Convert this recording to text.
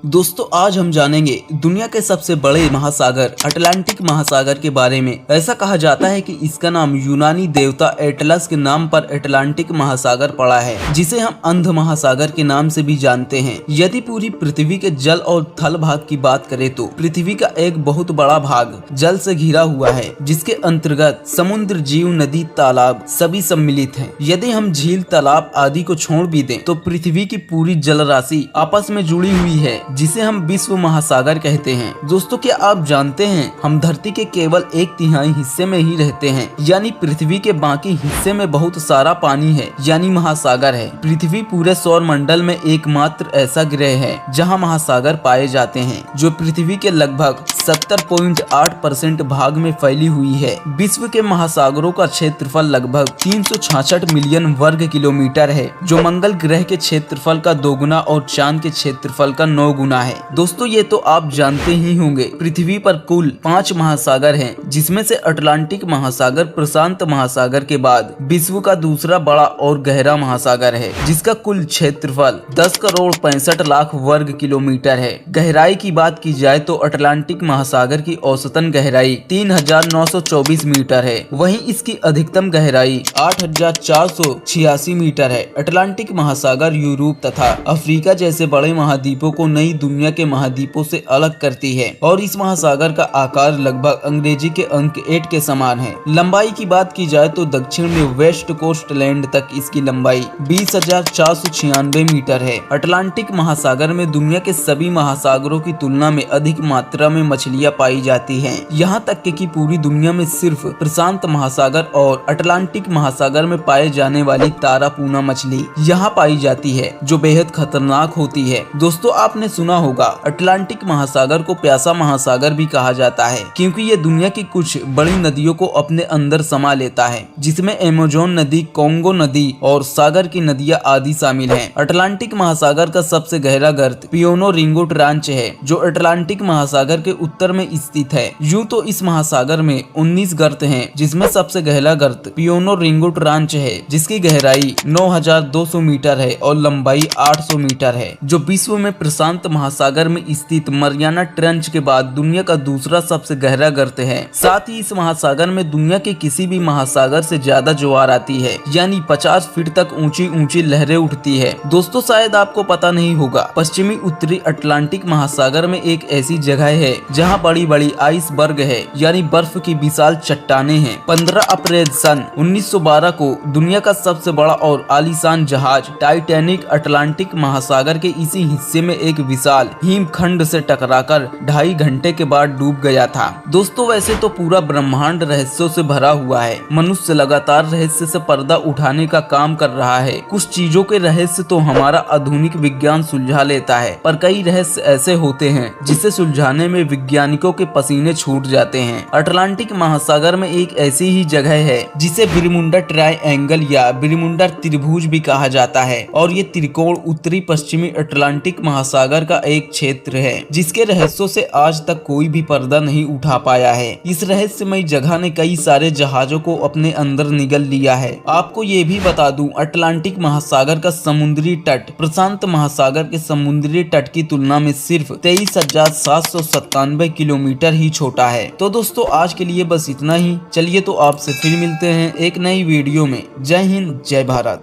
दोस्तों आज हम जानेंगे दुनिया के सबसे बड़े महासागर अटलांटिक महासागर के बारे में। ऐसा कहा जाता है कि इसका नाम यूनानी देवता एटलस के नाम पर अटलांटिक महासागर पड़ा है, जिसे हम अंध महासागर के नाम से भी जानते हैं। यदि पूरी पृथ्वी के जल और थल भाग की बात करें तो पृथ्वी का एक बहुत बड़ा भाग जल से घिरा हुआ है, जिसके अंतर्गत समुद्र, जीव, नदी, तालाब सभी सम्मिलित हैं। यदि हम झील, तालाब आदि को छोड़ भी दें तो पृथ्वी की पूरी जल राशि आपस में जुड़ी हुई है, जिसे हम विश्व महासागर कहते हैं। दोस्तों क्या आप जानते हैं हम धरती के केवल 1/3 हिस्से में ही रहते हैं, यानी पृथ्वी के बाकी हिस्से में बहुत सारा पानी है, यानी महासागर है। पृथ्वी पूरे सौर मंडल में एकमात्र ऐसा ग्रह है जहां महासागर पाए जाते हैं, जो पृथ्वी के लगभग 70.8% भाग में फैली हुई है। विश्व के महासागरों का क्षेत्रफल लगभग 366 मिलियन वर्ग किलोमीटर है, जो मंगल ग्रह के क्षेत्रफल का 2 गुना और चांद के क्षेत्रफल का 9 गुना है। दोस्तों ये तो आप जानते ही होंगे, पृथ्वी पर कुल 5 महासागर हैं, जिसमें से अटलांटिक महासागर प्रशांत महासागर के बाद विश्व का दूसरा बड़ा और गहरा महासागर है, जिसका कुल क्षेत्रफल 10 करोड़ 65 लाख वर्ग किलोमीटर है। गहराई की बात की जाए तो अटलांटिक महासागर की औसतन गहराई 3924 मीटर है, वहीं इसकी अधिकतम गहराई 8486 मीटर है। अटलांटिक महासागर यूरोप तथा अफ्रीका जैसे बड़े महाद्वीपों को नई दुनिया के महाद्वीपों से अलग करती है, और इस महासागर का आकार लगभग अंग्रेजी के अंक 8 के समान है। लंबाई की बात की जाए तो दक्षिण में वेस्ट कोस्ट लैंड तक इसकी लंबाई 20,496 मीटर है। अटलांटिक महासागर में दुनिया के सभी महासागरों की तुलना में अधिक मात्रा में मछलियां पाई जाती हैं। यहाँ तक कि पूरी दुनिया में सिर्फ प्रशांत महासागर और अटलांटिक महासागर में पाए जाने वाली तारापूना मछली यहाँ पाई जाती है, जो बेहद खतरनाक होती है। दोस्तों आपने सुना होगा अटलांटिक महासागर को प्यासा महासागर भी कहा जाता है, क्योंकि ये दुनिया की कुछ बड़ी नदियों को अपने अंदर समा लेता है, जिसमें अमेज़न नदी, कोंगो नदी और सागर की नदियां आदि शामिल हैं। अटलांटिक महासागर का सबसे गहरा गर्त पियोनो रिंगो ट्रांच है, जो अटलांटिक महासागर के उत्तर में स्थित है। यूं तो इस महासागर में 19 गर्त हैं, जिसमें सबसे गहरा गर्त पियोनो रिंगो ट्रांच है, जिसकी गहराई 9200 मीटर है और लंबाई 800 मीटर है, जो विश्व में प्रशांत महासागर में स्थित मरियाना ट्रेंच के बाद दुनिया का दूसरा सबसे गहरा गर्त है। साथ ही इस महासागर में दुनिया के किसी भी महासागर से ज्यादा ज्वार आती है, यानी 50 फीट तक ऊंची ऊंची लहरें उठती है। दोस्तों शायद आपको पता नहीं होगा, पश्चिमी उत्तरी अटलांटिक महासागर में एक ऐसी जगह है जहां बड़ी बड़ी आइसबर्ग है, यानी बर्फ की विशाल चट्टानें हैं। 15 अप्रैल सन 1912 को दुनिया का सबसे बड़ा और आलीशान जहाज टाइटैनिक अटलांटिक महासागर के इसी हिस्से में एक विशाल हिमखंड से टकराकर 2.5 घंटे के बाद डूब गया था। दोस्तों वैसे तो पूरा ब्रह्मांड रहस्यों से भरा हुआ है, मनुष्य लगातार रहस्य से पर्दा उठाने का काम कर रहा है। कुछ चीजों के रहस्य तो हमारा आधुनिक विज्ञान सुलझा लेता है, पर कई रहस्य ऐसे होते हैं जिसे सुलझाने में वैज्ञानिकों के पसीने छूट जाते हैं। अटलांटिक महासागर में एक ऐसी ही जगह है जिसे बरमूडा ट्रायंगल या बरमूडा त्रिभुज भी कहा जाता है, और ये त्रिकोण उत्तरी पश्चिमी अटलांटिक महासागर का एक क्षेत्र है, जिसके रहस्यों से आज तक कोई भी पर्दा नहीं उठा पाया है। इस रहस्यमय जगह ने कई सारे जहाजों को अपने अंदर निगल लिया है। आपको ये भी बता दूं, अटलांटिक महासागर का समुद्री तट प्रशांत महासागर के समुद्री तट की तुलना में सिर्फ 23,797 किलोमीटर ही छोटा है। तो दोस्तों आज के लिए बस इतना ही। चलिए तो आपसे फिर मिलते हैं एक नई वीडियो में। जय हिंद, जय भारत।